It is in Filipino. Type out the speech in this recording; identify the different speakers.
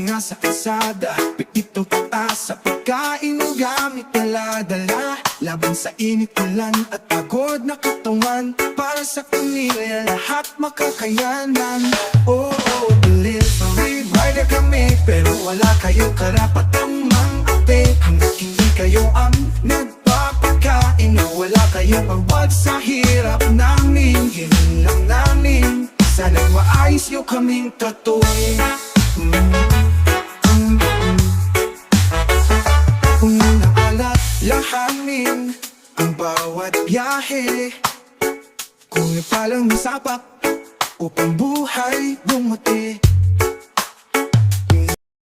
Speaker 1: Pahinga sa kalsada, pititong pataas sa pagkain ng gamit dala-dala. Laban sa init, ulan at pagod na katawan. Para sa pamilya, lahat makakayanan. Oo, delivery rider kami, pero wala kayong karapatang mang-ate. Hanggat hindi kayo ang nagpapakain, wala kayong pagwag sa hirap namin. Hiling lang namin, sana'y maayos nyo kaming tratuin. Alalahanin ang bawat biyahe, kung ipalang sapak upang buhay bumuti.